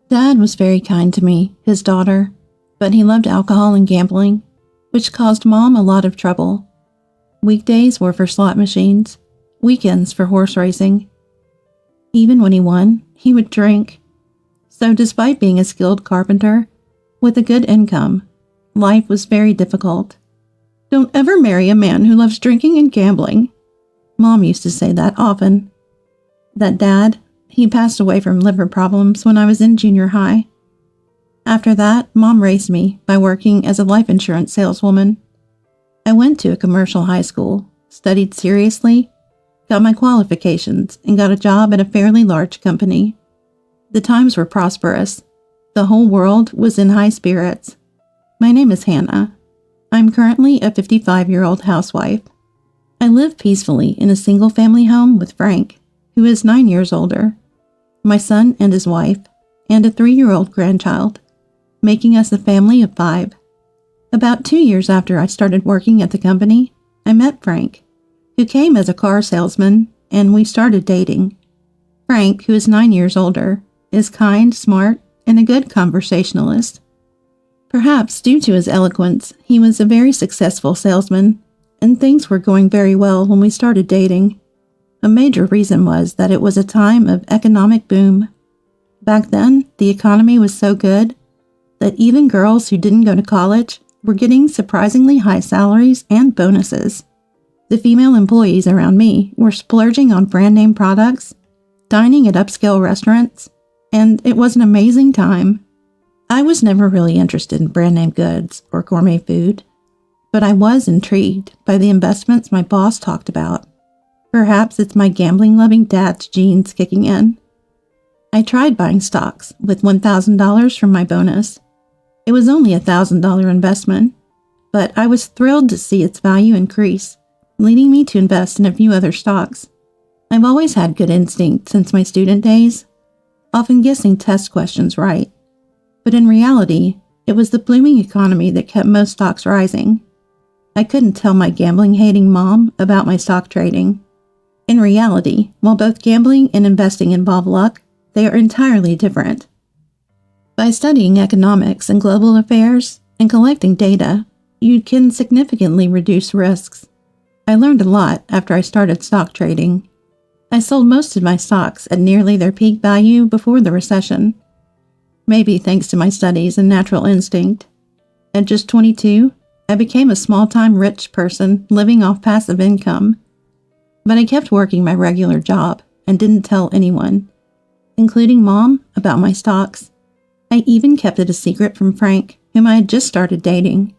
Dad was very kind to me, his daughter, but he loved alcohol and gambling, which caused Mom a lot of trouble. Weekdays were for slot machines, weekends for horse racing. Even when he won, he would drink. So despite being a skilled carpenter, with a good income, life was very difficult. "Don't ever marry a man who loves drinking and gambling." Mom used to say that often. That Dad, he passed away from liver problems when I was in junior high. After that, Mom raised me by working as a life insurance saleswoman. I went to a commercial high school, studied seriously, got my qualifications, and got a job at a fairly large company. The times were prosperous. The whole world was in high spirits. My name is Hannah. I'm currently a 55-year-old housewife. I live peacefully in a single-family home with Frank, who is 9 years older, my son and his wife, and a 3-year-old grandchild, making us a family of 5. About 2 years after I started working at the company, I met Frank, who came as a car salesman, and we started dating. Frank, who is 9 years older, is kind, smart, and a good conversationalist. Perhaps due to his eloquence, he was a very successful salesman, and things were going very well when we started dating. A major reason was that it was a time of economic boom. Back then, the economy was so good that even girls who didn't go to college were getting surprisingly high salaries and bonuses. The female employees around me were splurging on brand-name products, dining at upscale restaurants, and it was an amazing time. I was never really interested in brand-name goods or gourmet food, but I was intrigued by the investments my boss talked about. Perhaps it's my gambling-loving dad's genes kicking in. I tried buying stocks with $1,000 from my bonus. It was only a $1,000 investment, but I was thrilled to see its value increase, leading me to invest in a few other stocks. I've always had good instinct since my student days, often guessing test questions right. But in reality, it was the blooming economy that kept most stocks rising. I couldn't tell my gambling-hating mom about my stock trading. In reality, while both gambling and investing involve luck, they are entirely different. By studying economics and global affairs and collecting data, you can significantly reduce risks. I learned a lot after I started stock trading. I sold most of my stocks at nearly their peak value before the recession. Maybe thanks to my studies and natural instinct. At just 22, I became a small-time rich person living off passive income. But I kept working my regular job and didn't tell anyone, including Mom, about my stocks. I even kept it a secret from Frank, whom I had just started dating.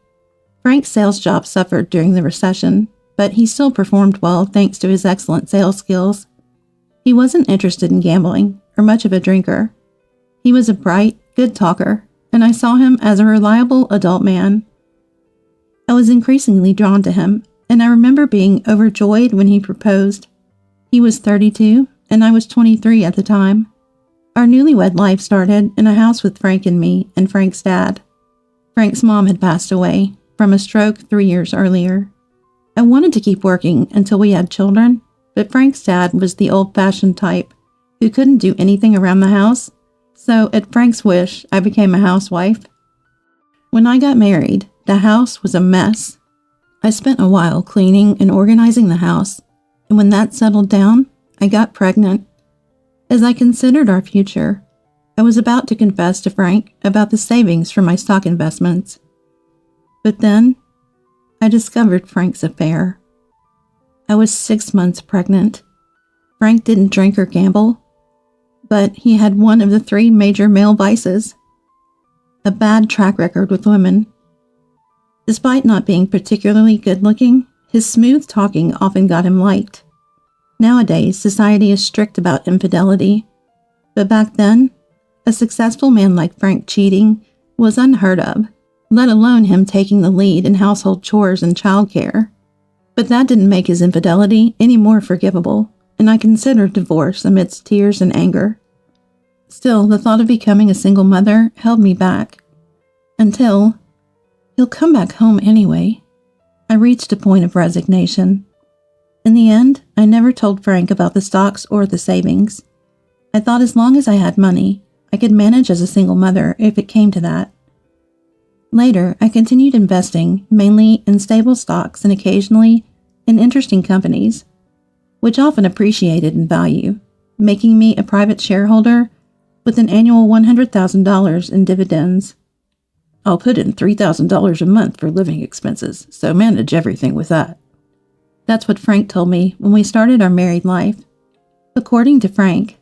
Frank's sales job suffered during the recession, but he still performed well thanks to his excellent sales skills. He wasn't interested in gambling or much of a drinker. He was a bright, good talker, and I saw him as a reliable adult man. I was increasingly drawn to him, and I remember being overjoyed when he proposed. He was 32, and I was 23 at the time. Our newlywed life started in a house with Frank and me and Frank's dad. Frank's mom had passed away from a stroke 3 years earlier. I wanted to keep working until we had children, but Frank's dad was the old-fashioned type who couldn't do anything around the house, so at Frank's wish, I became a housewife. When I got married, the house was a mess. I spent a while cleaning and organizing the house, and when that settled down, I got pregnant. As I considered our future, I was about to confess to Frank about the savings from my stock investments. But then, I discovered Frank's affair. I was 6 months pregnant. Frank didn't drink or gamble, but he had one of the 3 major male vices: a bad track record with women. Despite not being particularly good-looking, his smooth talking often got him liked. Nowadays, society is strict about infidelity, but back then, a successful man like Frank cheating was unheard of, let alone him taking the lead in household chores and childcare. But that didn't make his infidelity any more forgivable, and I considered divorce amidst tears and anger. Still, the thought of becoming a single mother held me back. Until, he'll come back home anyway, I reached a point of resignation. In the end, I never told Frank about the stocks or the savings. I thought as long as I had money, I could manage as a single mother if it came to that. Later, I continued investing mainly in stable stocks and occasionally in interesting companies, which often appreciated in value, making me a private shareholder with an annual $100,000 in dividends. I'll put in $3,000 a month for living expenses, so manage everything with that. That's what Frank told me when we started our married life. According to Frank,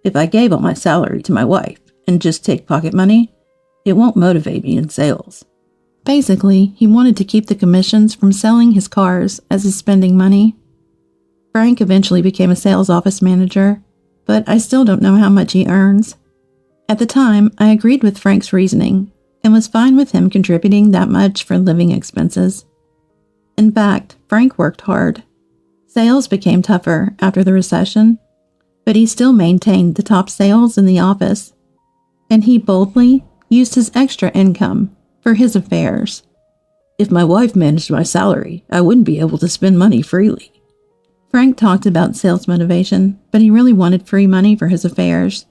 if I gave all my salary to my wife and just take pocket money, it won't motivate me in sales. Basically, he wanted to keep the commissions from selling his cars as his spending money. Frank eventually became a sales office manager, but I still don't know how much he earns. At the time, I agreed with Frank's reasoning and was fine with him contributing that much for living expenses. In fact, Frank worked hard. Sales became tougher after the recession, but he still maintained the top sales in the office, and he boldly used his extra income for his affairs. If my wife managed my salary, I wouldn't be able to spend money freely. Frank talked about sales motivation, but he really wanted free money for his affairs.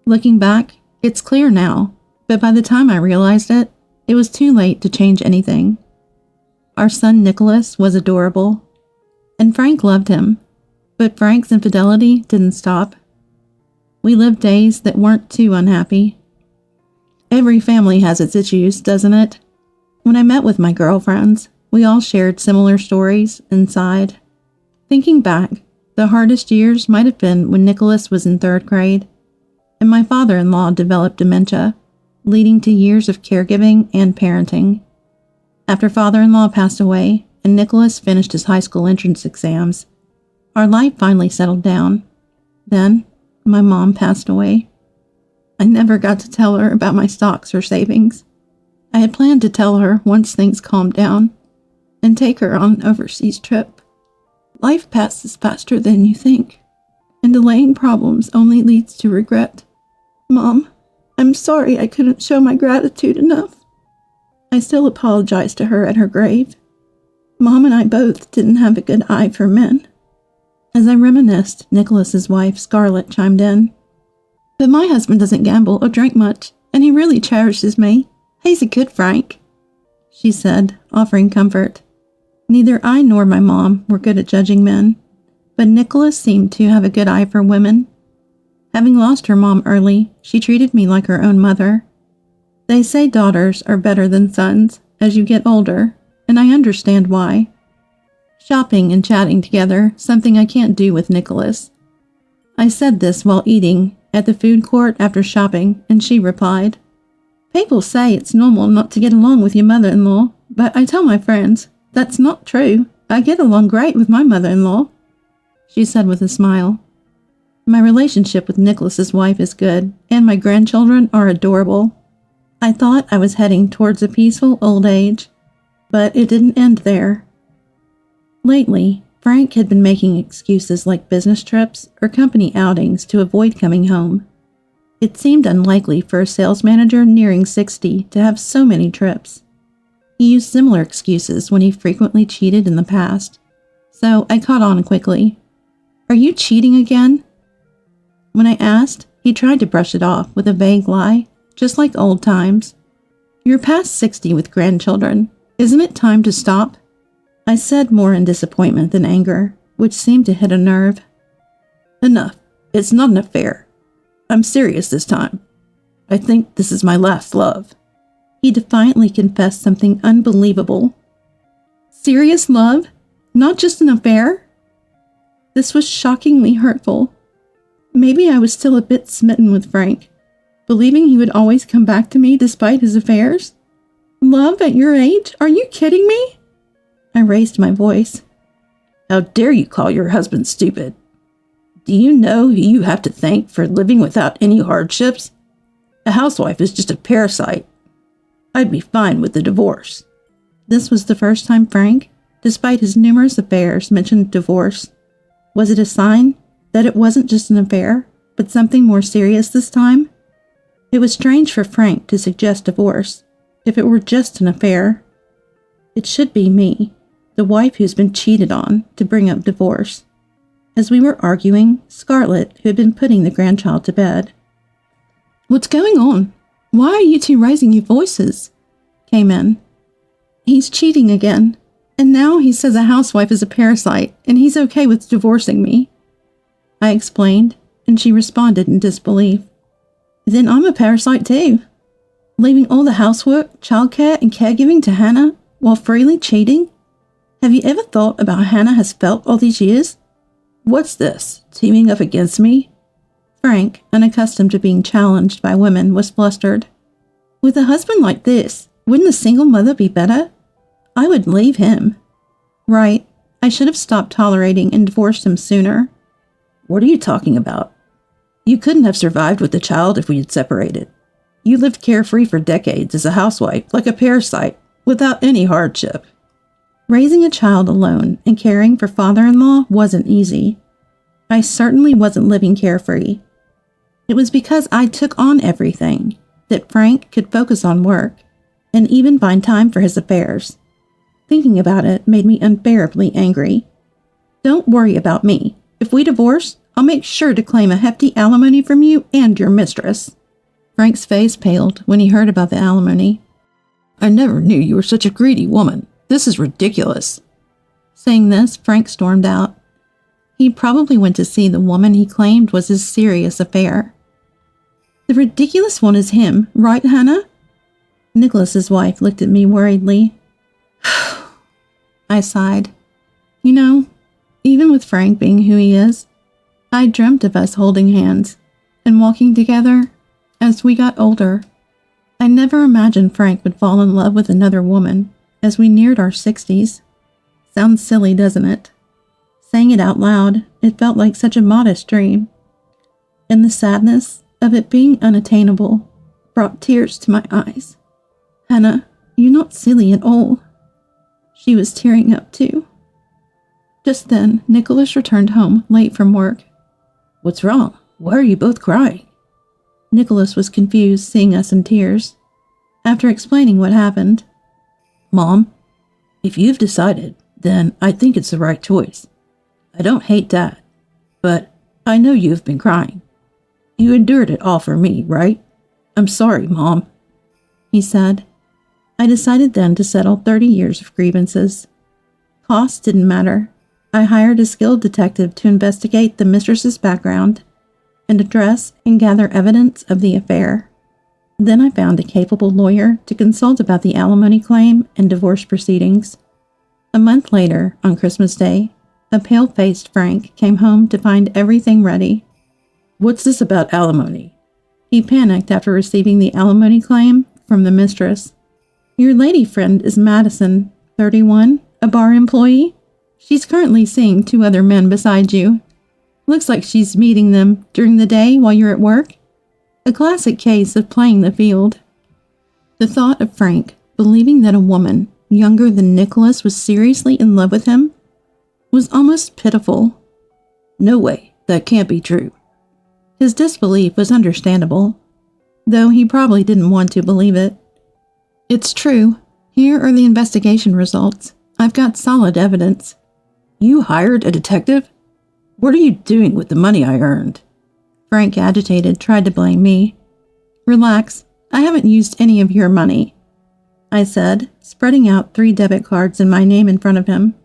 Looking back, it's clear now, but by the time I realized it, it was too late to change anything. Our son Nicholas was adorable, and Frank loved him, but Frank's infidelity didn't stop. We lived days that weren't too unhappy. Every family has its issues, doesn't it? When I met with my girlfriends, we all shared similar stories and sighed. Thinking back, the hardest years might have been when Nicholas was in 3rd grade, and my father-in-law developed dementia, leading to years of caregiving and parenting. After father-in-law passed away and Nicholas finished his high school entrance exams, our life finally settled down. Then, my mom passed away. I never got to tell her about my stocks or savings. I had planned to tell her once things calmed down and take her on an overseas trip. Life passes faster than you think, and delaying problems only leads to regret. Mom, I'm sorry I couldn't show my gratitude enough. I still apologize to her at her grave. Mom and I both didn't have a good eye for men. As I reminisced, Nicholas's wife, Scarlett, chimed in. But my husband doesn't gamble or drink much, and he really cherishes me. He's a good Frank, she said, offering comfort. Neither I nor my mom were good at judging men, but Nicholas seemed to have a good eye for women. Having lost her mom early, she treated me like her own mother. They say daughters are better than sons as you get older, and I understand why. Shopping and chatting together, something I can't do with Nicholas. I said this while eating at the food court after shopping, and she replied, People say it's normal not to get along with your mother-in-law, but I tell my friends, that's not true. I get along great with my mother-in-law, she said with a smile. My relationship with Nicholas's wife is good, and my grandchildren are adorable. I thought I was heading towards a peaceful old age, but it didn't end there. Lately, Frank had been making excuses like business trips or company outings to avoid coming home. It seemed unlikely for a sales manager nearing 60 to have so many trips. He used similar excuses when he frequently cheated in the past, so I caught on quickly. Are you cheating again? When I asked, he tried to brush it off with a vague lie, just like old times. You're past 60 with grandchildren. Isn't it time to stop? I said more in disappointment than anger, which seemed to hit a nerve. Enough. It's not an affair. I'm serious this time. I think this is my last love. He defiantly confessed something unbelievable. Serious love? Not just an affair? This was shockingly hurtful. Maybe I was still a bit smitten with Frank, believing he would always come back to me despite his affairs. Love at your age? Are you kidding me? I raised my voice. How dare you call your husband stupid? Do you know who you have to thank for living without any hardships? A housewife is just a parasite. I'd be fine with the divorce. This was the first time Frank, despite his numerous affairs, mentioned divorce. Was it a sign that it wasn't just an affair, but something more serious this time? It was strange for Frank to suggest divorce, if it were just an affair. It should be me, the wife who's been cheated on, to bring up divorce. As we were arguing, Scarlett, who had been putting the grandchild to bed. What's going on? Why are you two raising your voices? Came in. He's cheating again. And now he says a housewife is a parasite, and he's okay with divorcing me. I explained, and she responded in disbelief. Then I'm a parasite too. Leaving all the housework, childcare, and caregiving to Hannah while freely cheating? Have you ever thought about how Hannah has felt all these years? What's this, teaming up against me? Frank, unaccustomed to being challenged by women, was flustered. With a husband like this, wouldn't a single mother be better? I would leave him. Right, I should have stopped tolerating and divorced him sooner. What are you talking about? You couldn't have survived with the child if we had separated. You lived carefree for decades as a housewife, like a parasite, without any hardship. Raising a child alone and caring for father-in-law wasn't easy. I certainly wasn't living carefree. It was because I took on everything that Frank could focus on work and even find time for his affairs. Thinking about it made me unbearably angry. Don't worry about me. If we divorce, I'll make sure to claim a hefty alimony from you and your mistress. Frank's face paled when he heard about the alimony. I never knew you were such a greedy woman. This is ridiculous. Saying this, Frank stormed out. He probably went to see the woman he claimed was his serious affair. The ridiculous one is him, right, Hannah? Nicholas's wife looked at me worriedly. I sighed. You know, even with Frank being who he is, I dreamt of us holding hands and walking together as we got older. I never imagined Frank would fall in love with another woman as we neared our 60s. Sounds silly, doesn't it? Saying it out loud, it felt like such a modest dream. And the sadness of it being unattainable brought tears to my eyes. Hannah, you're not silly at all. She was tearing up too. Just then, Nicholas returned home late from work. What's wrong? Why are you both crying? Nicholas was confused seeing us in tears. After explaining what happened, Mom, if you've decided, then I think it's the right choice. I don't hate Dad, but I know you've been crying. You endured it all for me, right? I'm sorry, Mom, he said. I decided then to settle 30 years of grievances. Costs didn't matter. I hired a skilled detective to investigate the mistress's background and address and gather evidence of the affair. Then I found a capable lawyer to consult about the alimony claim and divorce proceedings. A month later, on Christmas Day, a pale-faced Frank came home to find everything ready. What's this about alimony? He panicked after receiving the alimony claim from the mistress. Your lady friend is Madison, 31, a bar employee. She's currently seeing 2 other men beside you. Looks like she's meeting them during the day while you're at work. A classic case of playing the field. The thought of Frank believing that a woman younger than Nicholas was seriously in love with him was almost pitiful. No way, that can't be true. His disbelief was understandable, though he probably didn't want to believe it. It's true. Here are the investigation results. I've got solid evidence. You hired a detective? What are you doing with the money I earned? Frank, agitated, tried to blame me. Relax. I haven't used any of your money, I said, spreading out 3 debit cards and my name in front of him.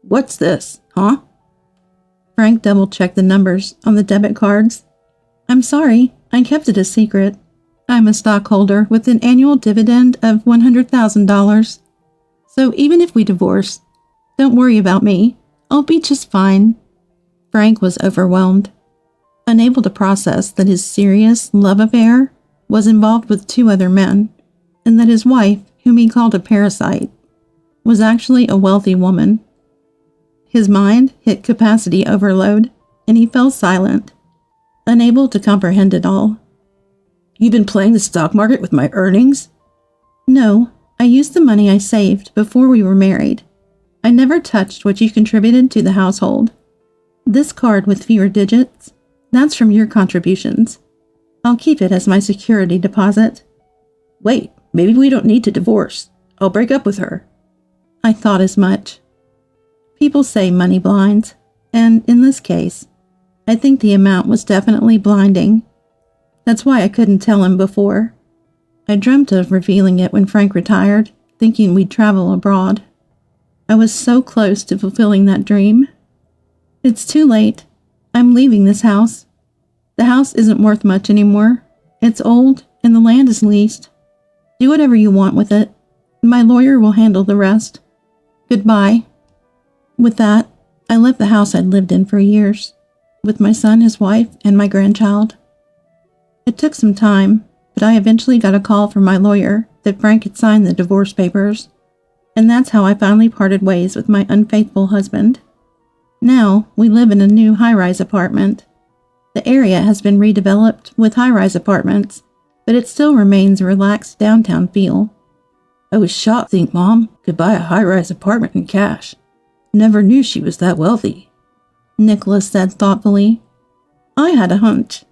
What's this, huh? Frank double-checked the numbers on the debit cards. I'm sorry, I kept it a secret. I'm a stockholder with an annual dividend of $100,000. So even if we divorce, don't worry about me. I'll be just fine. Frank was overwhelmed, unable to process that his serious love affair was involved with 2 other men, and that his wife, whom he called a parasite, was actually a wealthy woman. His mind hit capacity overload, and he fell silent, unable to comprehend it all. You've been playing the stock market with my earnings? No, I used the money I saved before we were married. I never touched what you contributed to the household. This card with fewer digits, that's from your contributions. I'll keep it as my security deposit. Wait, maybe we don't need to divorce. I'll break up with her. I thought as much. People say money blinds, and in this case, I think the amount was definitely blinding. That's why I couldn't tell him before. I dreamt of revealing it when Frank retired, thinking we'd travel abroad. I was so close to fulfilling that dream. It's too late. I'm leaving this house. The house isn't worth much anymore. It's old, and the land is leased. Do whatever you want with it. My lawyer will handle the rest. Goodbye." With that, I left the house I'd lived in for years, with my son, his wife, and my grandchild. It took some time, but I eventually got a call from my lawyer that Frank had signed the divorce papers, and that's how I finally parted ways with my unfaithful husband. Now, we live in a new high-rise apartment. The area has been redeveloped with high-rise apartments, but it still remains a relaxed downtown feel. "I was shocked to think Mom could buy a high-rise apartment in cash. Never knew she was that wealthy," Nicholas said thoughtfully. "I had a hunch.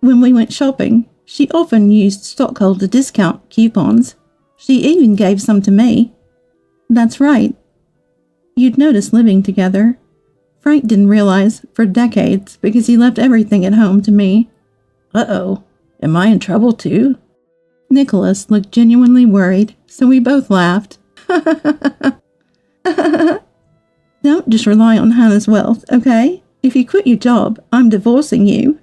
When we went shopping, she often used stockholder discount coupons. She even gave some to me." "That's right. You'd notice living together. Frank didn't realize for decades because he left everything at home to me." "Uh-oh. Am I in trouble too?" Nicholas looked genuinely worried, so we both laughed. "Don't just rely on Hannah's wealth, okay? If you quit your job, I'm divorcing you,"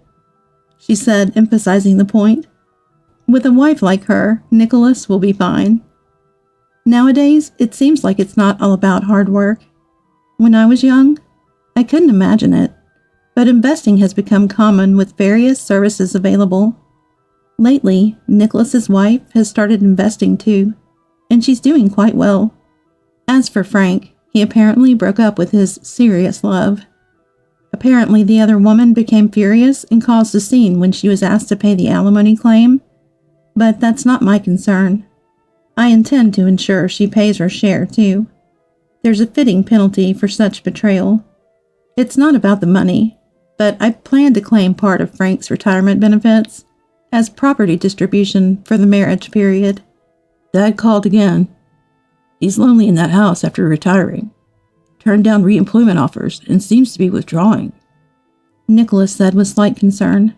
she said, emphasizing the point. "With a wife like her, Nicholas will be fine." Nowadays, it seems like it's not all about hard work. When I was young, I couldn't imagine it, but investing has become common with various services available. Lately, Nicholas's wife has started investing too, and she's doing quite well. As for Frank, he apparently broke up with his serious love. Apparently, the other woman became furious and caused a scene when she was asked to pay the alimony claim, but that's not my concern. I intend to ensure she pays her share too. There's a fitting penalty for such betrayal. It's not about the money, but I plan to claim part of Frank's retirement benefits as property distribution for the marriage period. Dad called again. He's lonely in that house after retiring. Turned down reemployment offers and seems to be withdrawing, Nicholas said with slight concern.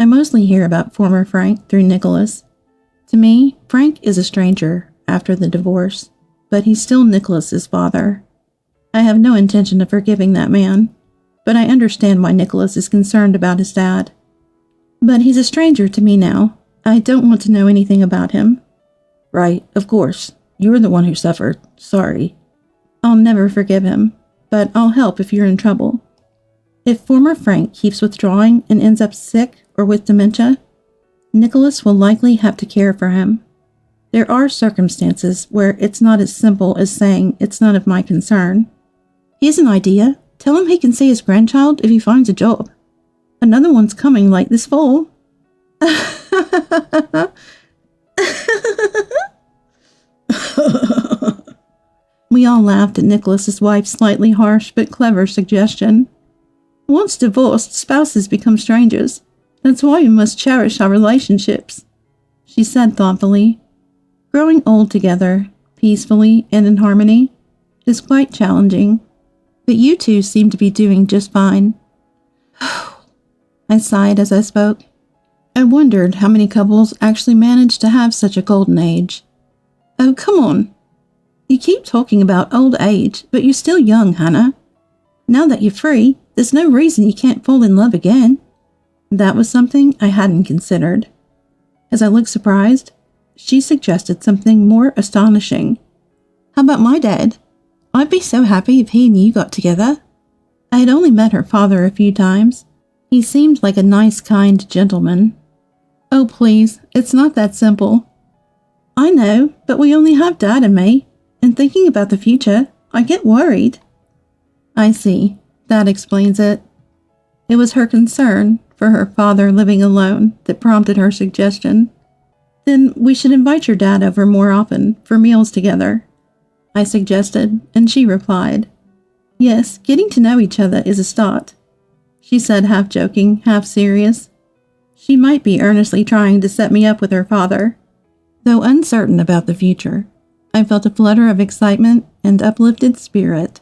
I mostly hear about former Frank through Nicholas. To me, Frank is a stranger after the divorce, but he's still Nicholas's father. I have no intention of forgiving that man, but I understand why Nicholas is concerned about his dad. But he's a stranger to me now. I don't want to know anything about him. Right, of course. You were the one who suffered. Sorry. I'll never forgive him, but I'll help if you're in trouble. If former Frank keeps withdrawing and ends up sick or with dementia, Nicholas will likely have to care for him. There are circumstances where it's not as simple as saying it's none of my concern. Here's an idea. Tell him he can see his grandchild if he finds a job. Another one's coming like this fall. We all laughed at Nicholas's wife's slightly harsh but clever suggestion. Once divorced, spouses become strangers. That's why we must cherish our relationships, she said thoughtfully. Growing old together, peacefully and in harmony, is quite challenging. But you two seem to be doing just fine. I sighed as I spoke. I wondered how many couples actually manage to have such a golden age. Oh, come on. You keep talking about old age, but you're still young, Hannah. Now that you're free, there's no reason you can't fall in love again. That was something I hadn't considered. As I looked surprised, she suggested something more astonishing. How about my dad? I'd be so happy if he and you got together. I had only met her father a few times. He seemed like a nice, kind gentleman. Oh, please, it's not that simple. I know, but we only have Dad and me, and thinking about the future, I get worried. I see. That explains it. It was her concern for her father living alone that prompted her suggestion. Then we should invite your dad over more often for meals together, I suggested, and she replied. Yes, getting to know each other is a start, she said, half joking, half serious. She might be earnestly trying to set me up with her father. Though uncertain about the future, I felt a flutter of excitement and uplifted spirit.